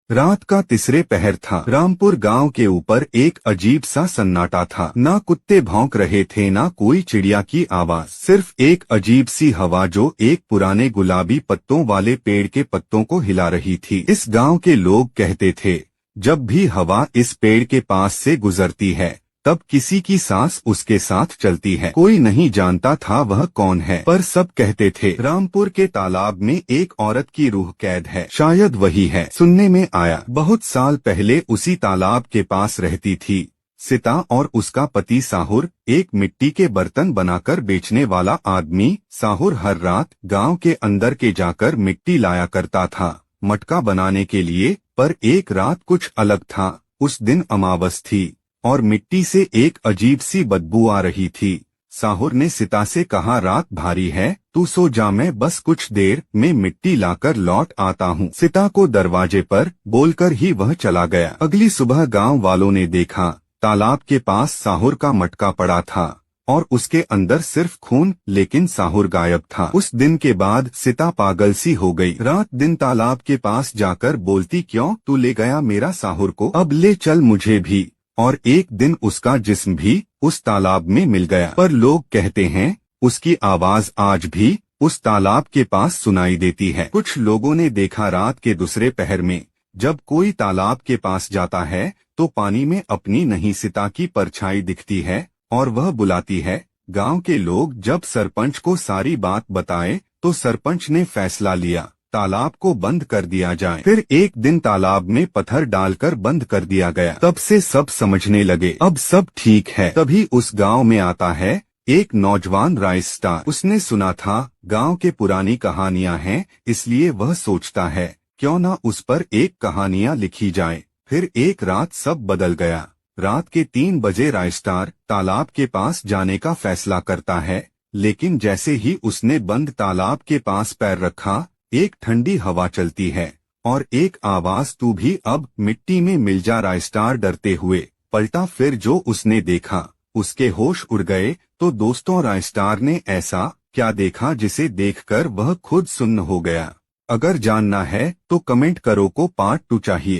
रात का तीसरे पहर था। रामपुर गांव के ऊपर एक अजीब सा सन्नाटा था। ना कुत्ते भौंक रहे थे, ना कोई चिड़िया की आवाज, सिर्फ एक अजीब सी हवा जो एक पुराने गुलाबी पत्तों वाले पेड़ के पत्तों को हिला रही थी। इस गांव के लोग कहते थे, जब भी हवा इस पेड़ के पास से गुजरती है तब किसी की सांस उसके साथ चलती है। कोई नहीं जानता था वह कौन है, पर सब कहते थे रामपुर के तालाब में एक औरत की रूह कैद है, शायद वही है। सुनने में आया बहुत साल पहले उसी तालाब के पास रहती थी सीता और उसका पति साहुर, एक मिट्टी के बर्तन बनाकर बेचने वाला आदमी। साहुर हर रात गांव के अंदर के जाकर मिट्टी लाया करता था मटका बनाने के लिए, पर एक रात कुछ अलग था। उस दिन अमावस थी और मिट्टी से एक अजीब सी बदबू आ रही थी। साहुर ने सीता से कहा, रात भारी है, तू सो जा, मैं बस कुछ देर में मिट्टी लाकर लौट आता हूँ। सीता को दरवाजे पर बोलकर ही वह चला गया। अगली सुबह गांव वालों ने देखा तालाब के पास साहुर का मटका पड़ा था और उसके अंदर सिर्फ खून, लेकिन साहुर गायब था। उस दिन के बाद सीता पागल सी हो गई। रात दिन तालाब के पास जाकर बोलती, क्यों तू ले गया मेरा साहुर को, अब ले चल मुझे भी। और एक दिन उसका जिस्म भी उस तालाब में मिल गया। पर लोग कहते हैं उसकी आवाज आज भी उस तालाब के पास सुनाई देती है। कुछ लोगों ने देखा रात के दूसरे पहर में जब कोई तालाब के पास जाता है तो पानी में अपनी नहीं सीता की परछाई दिखती है और वह बुलाती है। गांव के लोग जब सरपंच को सारी बात बताए तो सरपंच ने फैसला लिया तालाब को बंद कर दिया जाए। फिर एक दिन तालाब में पत्थर डालकर बंद कर दिया गया। तब से सब समझने लगे अब सब ठीक है। तभी उस गांव में आता है एक नौजवान राइस्टार। उसने सुना था गांव के पुरानी कहानियां हैं, इसलिए वह सोचता है क्यों ना उस पर एक कहानियां लिखी जाए। फिर एक रात सब बदल गया। रात के 3 बजे राइस्टार तालाब के पास जाने का फैसला करता है, लेकिन जैसे ही उसने बंद तालाब के पास पैर रखा एक ठंडी हवा चलती है और एक आवाज, तू भी अब मिट्टी में मिल जा। राइस्टार डरते हुए पलटा। फिर जो उसने देखा उसके होश उड़ गए। तो दोस्तों, राइस्टार ने ऐसा क्या देखा जिसे देखकर वह खुद सुन्न हो गया? अगर जानना है तो कमेंट करो को पार्ट 2 चाहिए।